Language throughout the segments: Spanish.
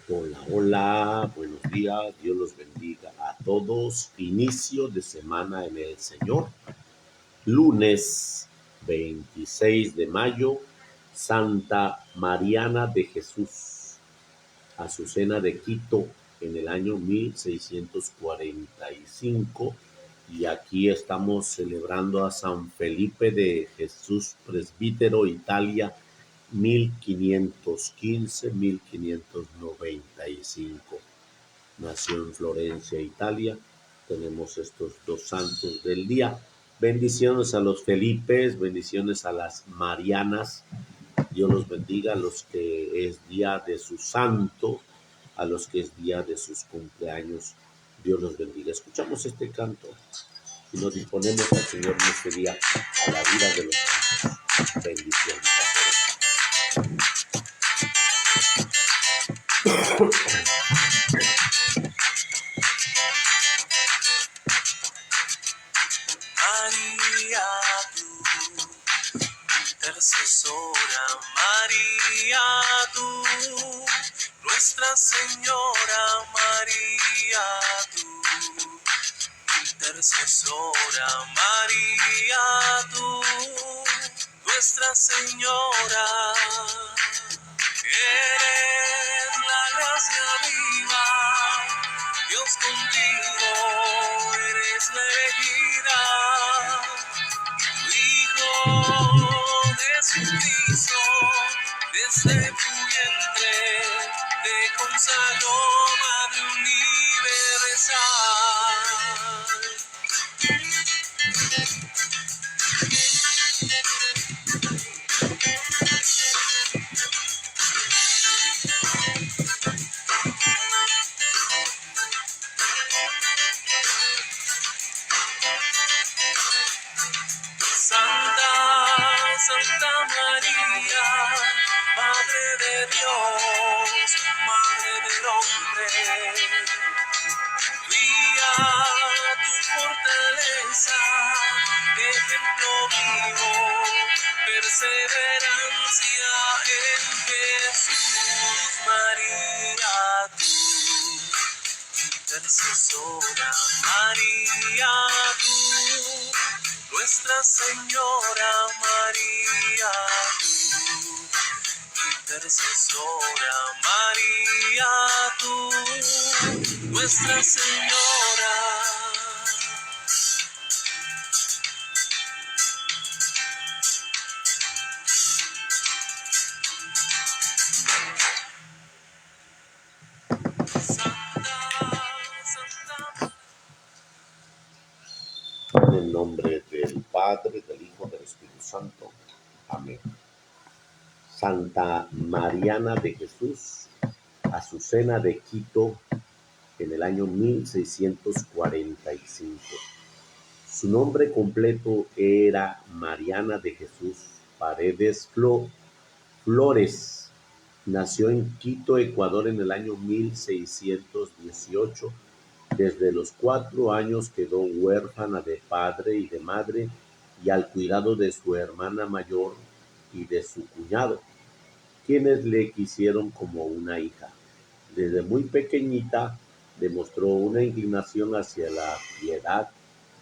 Hola, hola, buenos días, Dios los bendiga a todos. Inicio de semana en el Señor, lunes 26 de mayo, Santa Mariana de Jesús, Azucena de Quito, en el año 1645. Y aquí estamos celebrando a San Felipe de Jesús, presbítero, Italia, 1515-1595. Nació en Florencia, Italia. Tenemos estos dos santos del día. Bendiciones a los Felipes, bendiciones a las Marianas. Dios los bendiga a los que es día de su santo, a los que es día de sus cumpleaños. Dios los bendiga. Escuchamos este canto y nos disponemos al Señor en este día a la vida de los santos. Bendiciones a todos. María, tú, intercesora, María, tú, Nuestra Señora, María, tú, intercesora, María, tú, Nuestra Señora, eres la gracia viva, Dios contigo, eres la elegida. Jesucristo, desde tu vientre te consagró Madre Santa María, Madre de Dios, Madre del hombre, guía tu fortaleza, ejemplo vivo, perseverancia en Jesús. María, tú, intercesora, María, tú, Nuestra Señora, María, tú, intercesora, María, tú, Nuestra Señora. En el nombre del Padre, del Hijo, del Espíritu Santo. Amén. Santa Mariana de Jesús, Azucena de Quito, en el año 1645. Su nombre completo era Mariana de Jesús Paredes Flores. Nació en Quito, Ecuador, en el año 1618. Desde los 4 años quedó huérfana de padre y de madre y al cuidado de su hermana mayor y de su cuñado, quienes le quisieron como una hija. Desde muy pequeñita demostró una inclinación hacia la piedad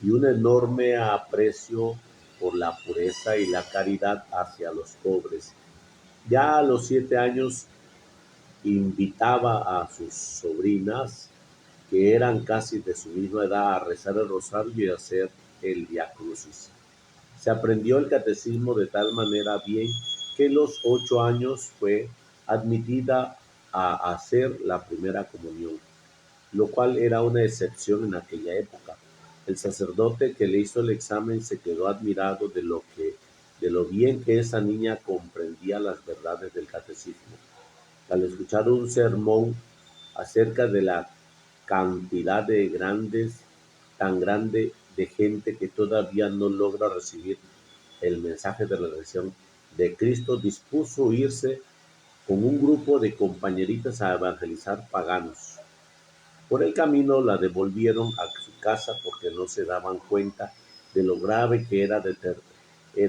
y un enorme aprecio por la pureza y la caridad hacia los pobres. Ya a los 7 años invitaba a sus sobrinas, que eran casi de su misma edad, a rezar el rosario y a hacer el viacrucis. Se aprendió el catecismo de tal manera bien que a los 8 años fue admitida a hacer la primera comunión, lo cual era una excepción en aquella época. El sacerdote que le hizo el examen se quedó admirado de lo bien que esa niña comprendía las verdades del catecismo. Al escuchar un sermón acerca de la cantidad tan grande de gente que todavía no logra recibir el mensaje de la redención de Cristo, dispuso irse con un grupo de compañeritas a evangelizar paganos. Por el camino la devolvieron a su casa porque no se daban cuenta de lo grave que era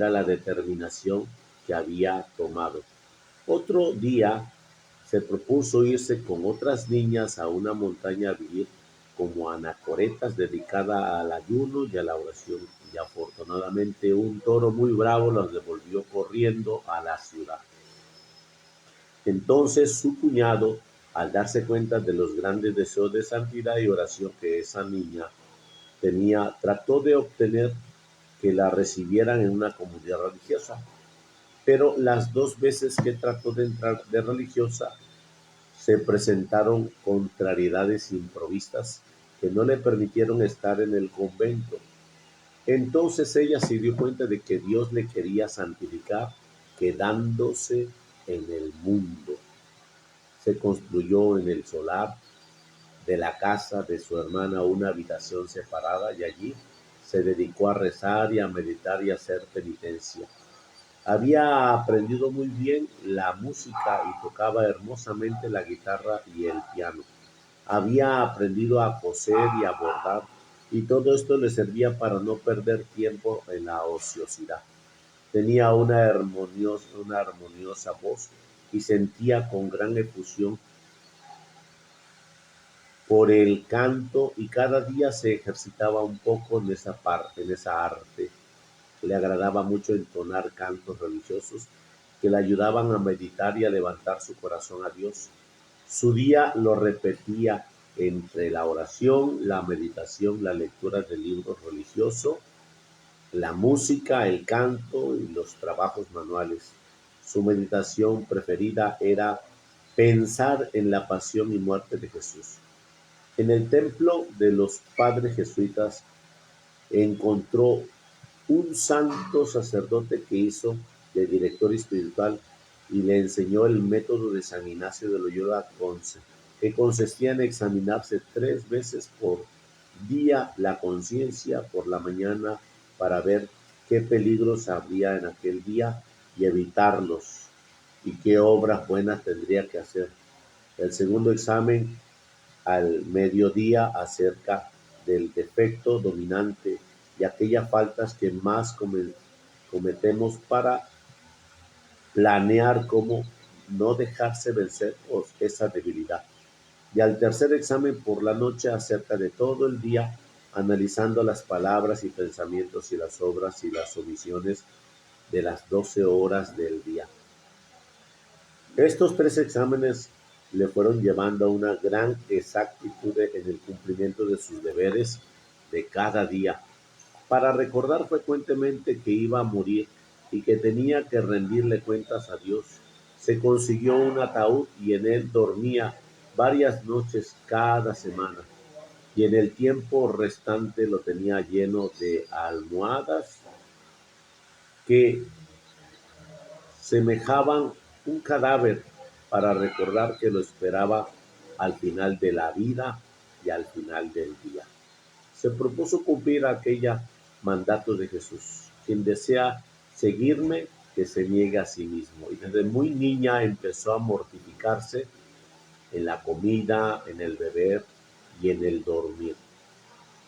la determinación que había tomado. Otro día Se propuso irse con otras niñas a una montaña a vivir como anacoretas dedicada al ayuno y a la oración, y afortunadamente un toro muy bravo los devolvió corriendo a la ciudad. Entonces su cuñado, al darse cuenta de los grandes deseos de santidad y oración que esa niña tenía, trató de obtener que la recibieran en una comunidad religiosa, pero las dos veces que trató de entrar de religiosa se presentaron contrariedades improvistas que no le permitieron estar en el convento. Entonces ella se dio cuenta de que Dios le quería santificar quedándose en el mundo. Se construyó en el solar de la casa de su hermana una habitación separada y allí se dedicó a rezar y a meditar y a hacer penitencia. Había aprendido muy bien la música y tocaba hermosamente la guitarra y el piano. Había aprendido a coser y a bordar, y todo esto le servía para no perder tiempo en la ociosidad. Tenía una armoniosa voz y sentía con gran efusión por el canto y cada día se ejercitaba un poco en esa parte, en esa arte. Le agradaba mucho entonar cantos religiosos que le ayudaban a meditar y a levantar su corazón a Dios. Su día lo repetía entre la oración, la meditación, la lectura de libros religiosos, la música, el canto y los trabajos manuales. Su meditación preferida era pensar en la pasión y muerte de Jesús. En el templo de los padres jesuitas encontró un santo sacerdote que hizo de director espiritual y le enseñó el método de San Ignacio de Loyola, que consistía en examinarse 3 veces por día la conciencia por la mañana para ver qué peligros habría en aquel día y evitarlos, y qué obras buenas tendría que hacer. El segundo examen al mediodía acerca del defecto dominante y aquellas faltas que más cometemos para planear cómo no dejarse vencer por esa debilidad. Y al tercer examen por la noche acerca de todo el día, analizando las palabras y pensamientos y las obras y las omisiones de las 12 horas del día. Estos 3 exámenes le fueron llevando a una gran exactitud en el cumplimiento de sus deberes de cada día, para recordar frecuentemente que iba a morir y que tenía que rendirle cuentas a Dios. Se consiguió un ataúd y en él dormía varias noches cada semana, y en el tiempo restante lo tenía lleno de almohadas que semejaban un cadáver para recordar que lo esperaba al final de la vida y al final del día. Se propuso cumplir aquel mandato de Jesús: quien desea seguirme, que se niegue a sí mismo. Y desde muy niña empezó a mortificarse en la comida, en el beber y en el dormir.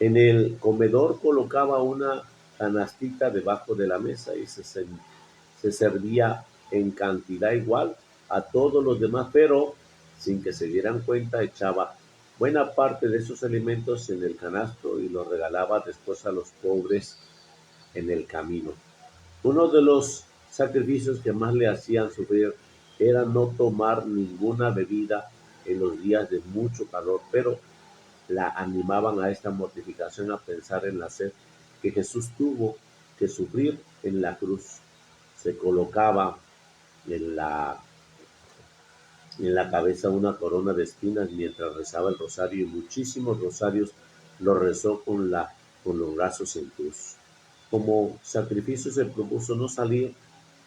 En el comedor colocaba una canastita debajo de la mesa y se servía en cantidad igual a todos los demás, pero sin que se dieran cuenta echaba buena parte de esos alimentos en el canasto y los regalaba después a los pobres en el camino. Uno de los sacrificios que más le hacían sufrir era no tomar ninguna bebida en los días de mucho calor, pero la animaban a esta mortificación a pensar en la sed que Jesús tuvo que sufrir en la cruz. Se colocaba en la, en la cabeza una corona de espinas mientras rezaba el rosario, y muchísimos rosarios lo rezó con los brazos en cruz. Como sacrificio se propuso no salir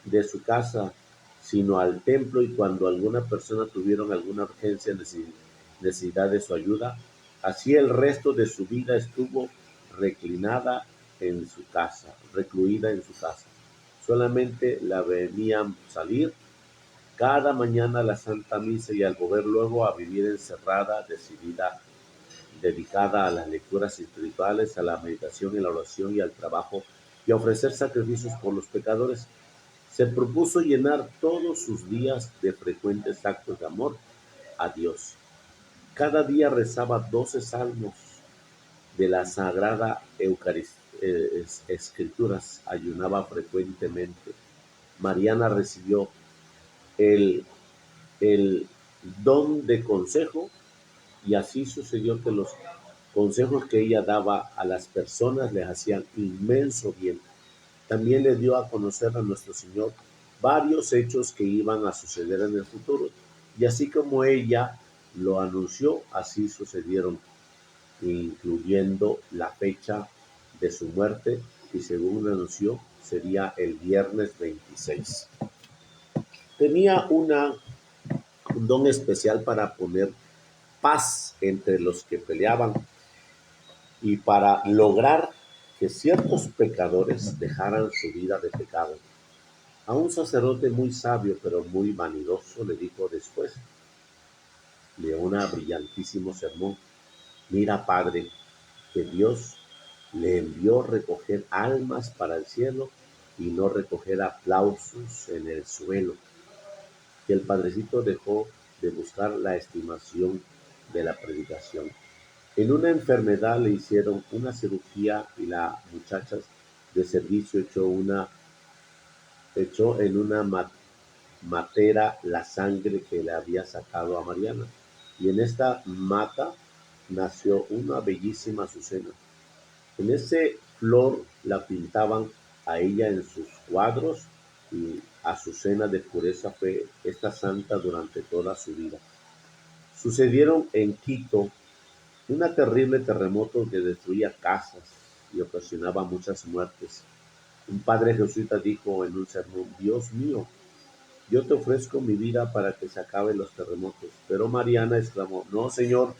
de su casa, sino al templo, y cuando alguna persona tuviera alguna urgencia, necesidad de su ayuda, así el resto de su vida estuvo reclinada en su casa, recluida en su casa. Solamente la venían salir cada mañana a la Santa Misa y al volver luego a vivir encerrada, decidida, dedicada a las lecturas espirituales, a la meditación y la oración y al trabajo, y a ofrecer sacrificios por los pecadores. Se propuso llenar todos sus días de frecuentes actos de amor a Dios. Cada día rezaba 12 salmos de la Sagrada Escrituras, ayunaba frecuentemente. Mariana recibió el, el don de consejo y así sucedió que los consejos que ella daba a las personas les hacían inmenso bien. También le dio a conocer a nuestro Señor varios hechos que iban a suceder en el futuro. Y así como ella lo anunció, así sucedieron, incluyendo la fecha de su muerte, y según anunció, sería el viernes 26. Tenía un don especial para poner paz entre los que peleaban y para lograr que ciertos pecadores dejaran su vida de pecado. A un sacerdote muy sabio pero muy vanidoso le dijo después de un brillantísimo sermón: mira, padre, que Dios le envió recoger almas para el cielo y no recoger aplausos en el suelo. Y el padrecito dejó de buscar la estimación de la predicación. En una enfermedad le hicieron una cirugía y la muchacha de servicio echó en una matera la sangre que le había sacado a Mariana. Y en esta mata nació una bellísima azucena. En ese flor la pintaban a ella en sus cuadros y Azucena de pureza fue esta santa durante toda su vida. Sucedieron en Quito un terrible terremoto que destruía casas y ocasionaba muchas muertes. Un padre jesuita dijo en un sermón: Dios mío, yo te ofrezco mi vida para que se acaben los terremotos. Pero Mariana exclamó: no, Señor,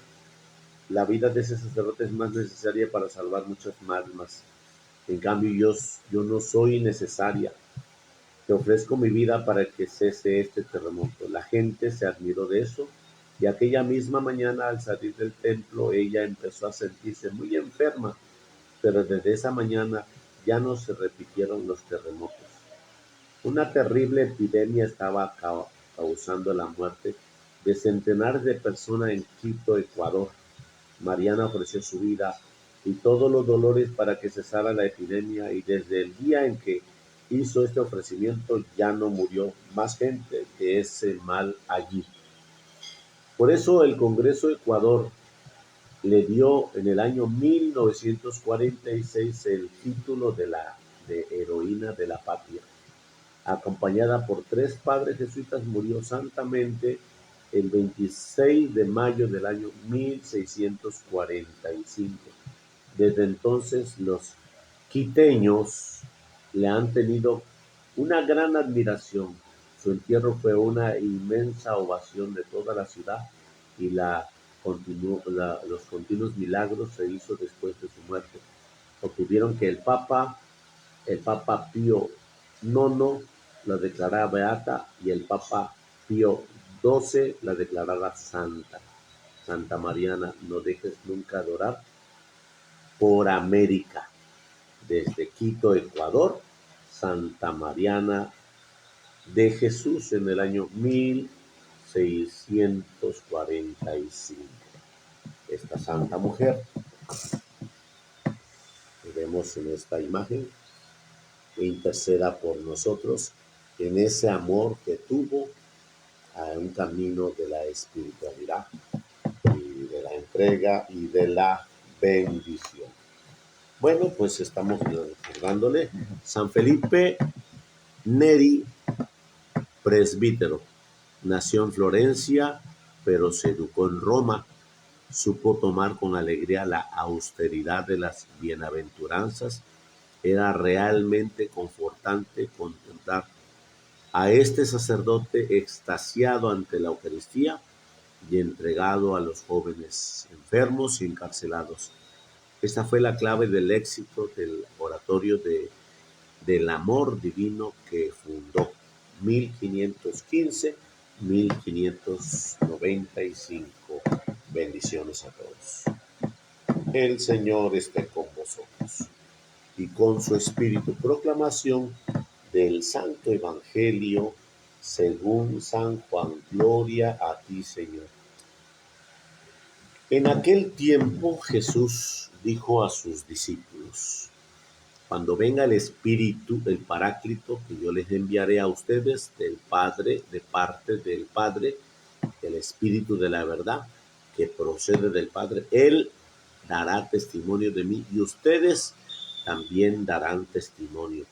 la vida de ese sacerdote es más necesaria para salvar muchas almas. En cambio, yo no soy necesaria. Te ofrezco mi vida para que cese este terremoto. La gente se admiró de eso y aquella misma mañana al salir del templo ella empezó a sentirse muy enferma, pero desde esa mañana ya no se repitieron los terremotos. Una terrible epidemia estaba causando la muerte de centenares de personas en Quito, Ecuador. Mariana ofreció su vida y todos los dolores para que cesara la epidemia, y desde el día en que hizo este ofrecimiento ya no murió más gente de ese mal allí. Por eso el Congreso de Ecuador le dio en el año 1946 el título de heroína de la patria. Acompañada por 3 padres jesuitas, murió santamente el 26 de mayo del año 1645. Desde entonces los quiteños le han tenido una gran admiración. Su entierro fue una inmensa ovación de toda la ciudad y los continuos milagros se hizo después de su muerte. Obtuvieron que el Papa Pío IX la declarara beata y el Papa Pío XII la declarara santa. Santa Mariana, no dejes nunca de orar por América. Desde Quito, Ecuador, Santa Mariana de Jesús en el año 1645. Esta santa mujer que vemos en esta imagen interceda por nosotros en ese amor que tuvo a un camino de la espiritualidad y de la entrega y de la bendición. Bueno, pues estamos recordándole San Felipe Neri, presbítero. Nació en Florencia, pero se educó en Roma. Supo tomar con alegría la austeridad de las bienaventuranzas. Era realmente confortante contemplar a este sacerdote extasiado ante la Eucaristía y entregado a los jóvenes enfermos y encarcelados. Esta fue la clave del éxito del oratorio del amor divino que fundó 1515-1595. Bendiciones a todos. El Señor esté con vosotros y con su espíritu. Proclamación del Santo Evangelio según San Juan. Gloria a ti, Señor. En aquel tiempo Jesús dijo a sus discípulos: cuando venga el Espíritu, el Paráclito, que yo les enviaré a ustedes del Padre, de parte del Padre, el Espíritu de la verdad, que procede del Padre, Él dará testimonio de mí y ustedes también darán testimonio,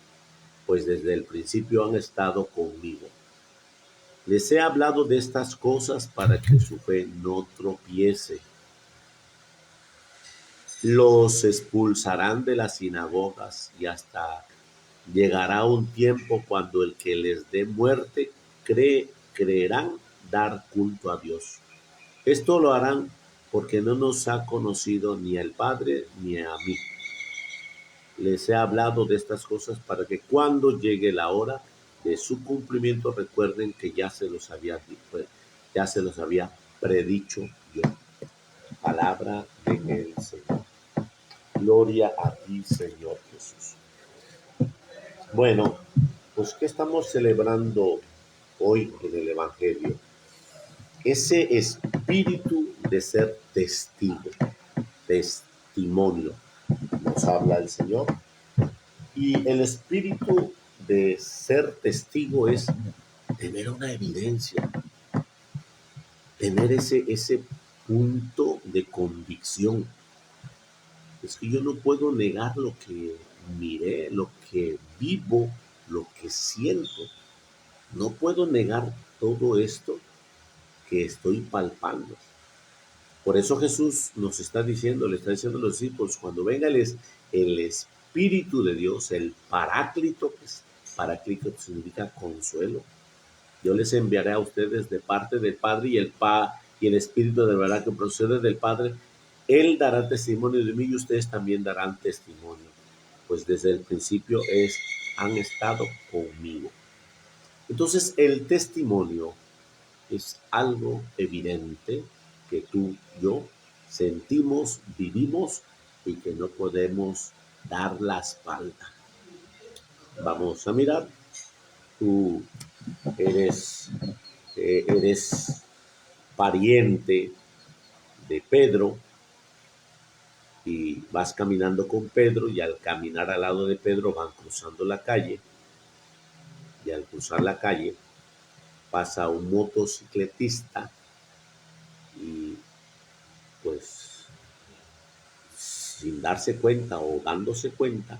pues desde el principio han estado conmigo. Les he hablado de estas cosas para que su fe no tropiece. Los expulsarán de las sinagogas y hasta llegará un tiempo cuando el que les dé muerte creerán dar culto a Dios. Esto lo harán porque no nos ha conocido ni al Padre ni a mí. Les he hablado de estas cosas para que cuando llegue la hora de su cumplimiento recuerden que ya se los había predicho yo. Palabra del Señor. Gloria a ti, Señor Jesús. Bueno, pues ¿qué estamos celebrando hoy en el Evangelio? Ese espíritu de ser testigo, testimonio, nos habla el Señor. Y el espíritu de ser testigo es tener una evidencia, tener ese punto de convicción. Es que yo no puedo negar lo que miré, lo que vivo, lo que siento. No puedo negar todo esto que estoy palpando. Por eso Jesús nos está diciendo, le está diciendo a los discípulos, cuando venga el Espíritu de Dios, el Paráclito, Paráclito significa consuelo, yo les enviaré a ustedes de parte del Padre y el Espíritu de verdad que procede del Padre, Él dará testimonio de mí y ustedes también darán testimonio, pues desde el principio han estado conmigo. Entonces el testimonio es algo evidente que tú y yo sentimos, vivimos y que no podemos dar la espalda. Vamos a mirar, tú eres pariente de Pedro y vas caminando con Pedro y al caminar al lado de Pedro van cruzando la calle y al cruzar la calle pasa un motocicletista y pues sin darse cuenta o dándose cuenta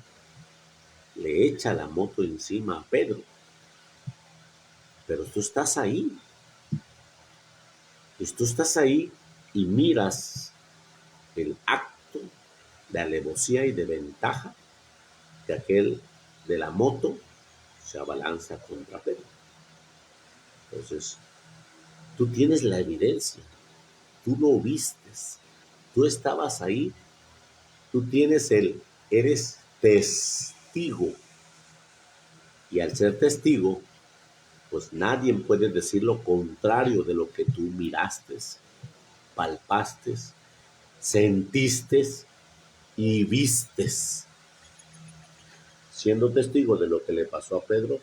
le echa la moto encima a Pedro. Pero tú estás ahí y miras el acto de alevosía y de ventaja de aquel de la moto se abalanza contra Pedro. Entonces, tú tienes la evidencia, tú lo vistes, tú estabas ahí, tú eres testigo. Y al ser testigo, pues nadie puede decir lo contrario de lo que tú miraste, palpaste, sentiste y vistes. Siendo testigo de lo que le pasó a Pedro,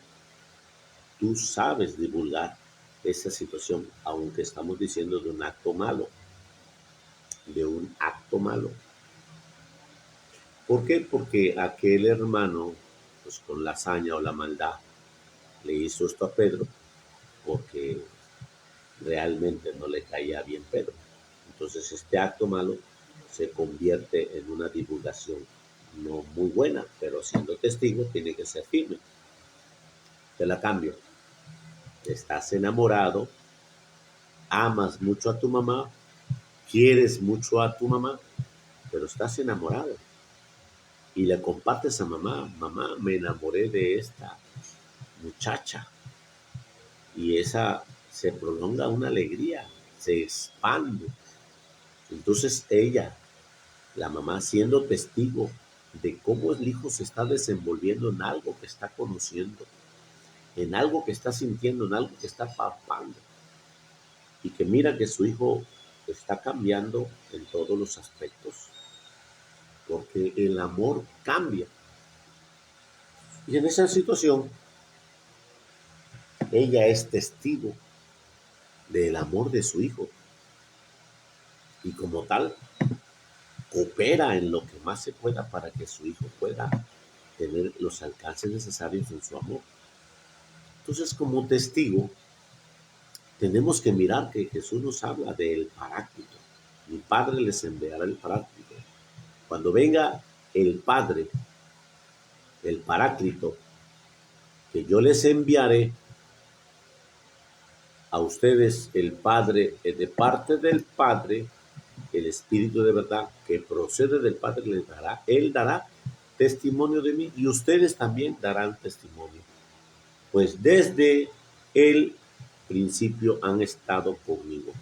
tú sabes divulgar esa situación, aunque estamos diciendo de un acto malo. ¿Por qué? Porque aquel hermano, pues con la hazaña o la maldad, le hizo esto a Pedro porque realmente no le caía bien Pedro. Entonces este acto malo se convierte en una divulgación no muy buena, pero siendo testigo tiene que ser firme. Te la cambio. Estás enamorado, amas mucho a tu mamá, quieres mucho a tu mamá, pero estás enamorado. Y le compartes a mamá, mamá, me enamoré de esta muchacha. Y esa se prolonga una alegría, se expande. Entonces ella, la mamá, siendo testigo de cómo el hijo se está desenvolviendo en algo que está conociendo, en algo que está sintiendo, en algo que está palpando, y que mira que su hijo está cambiando en todos los aspectos, porque el amor cambia. Y en esa situación, ella es testigo del amor de su hijo. y como tal coopera en lo que más se pueda para que su hijo pueda tener los alcances necesarios en su amor. Entonces, como testigo, tenemos que mirar que Jesús nos habla del Paráclito. Mi Padre les enviará el Paráclito. Cuando venga el Padre, el Paráclito, que yo les enviaré a ustedes, el Padre, de parte del Padre, el Espíritu de verdad que procede del Padre les dará, Él dará testimonio de mí y ustedes también darán testimonio. Pues desde el principio han estado conmigo.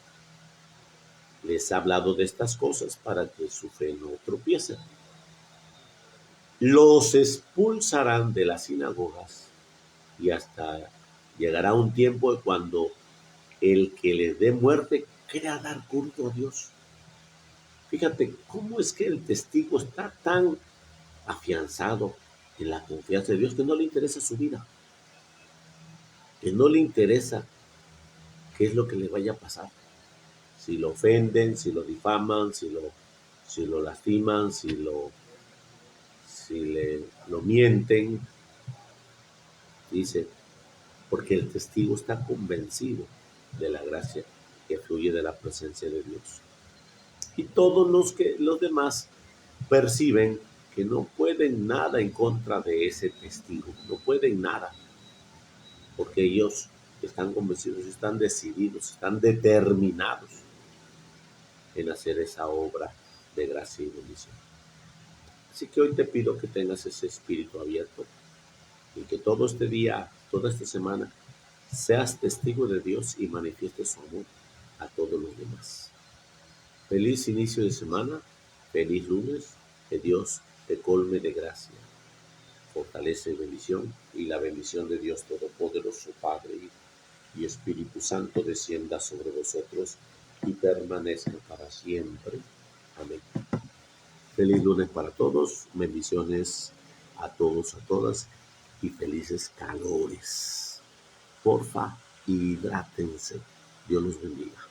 Les he hablado de estas cosas para que su fe no tropiece. Los expulsarán de las sinagogas y hasta llegará un tiempo cuando el que les dé muerte crea dar culto a Dios. Fíjate cómo es que el testigo está tan afianzado en la confianza de Dios que no le interesa su vida, que no le interesa qué es lo que le vaya a pasar. Si lo ofenden, si lo difaman, si lo lastiman, si lo mienten, dice, porque el testigo está convencido de la gracia que fluye de la presencia de Dios. Y todos los demás perciben que no pueden nada en contra de ese testigo, no pueden nada, porque ellos están convencidos, están decididos, están determinados en hacer esa obra de gracia y bendición. Así que hoy te pido que tengas ese espíritu abierto y que todo este día, toda esta semana, seas testigo de Dios y manifiestes su amor a todos los demás. Feliz inicio de semana, feliz lunes, que Dios te colme de gracia, fortaleza y bendición, y la bendición de Dios Todopoderoso, Padre y Espíritu Santo, descienda sobre vosotros y permanezca para siempre. Amén. Feliz lunes para todos, bendiciones a todos, a todas, y felices calores. Porfa, hidrátense. Dios los bendiga.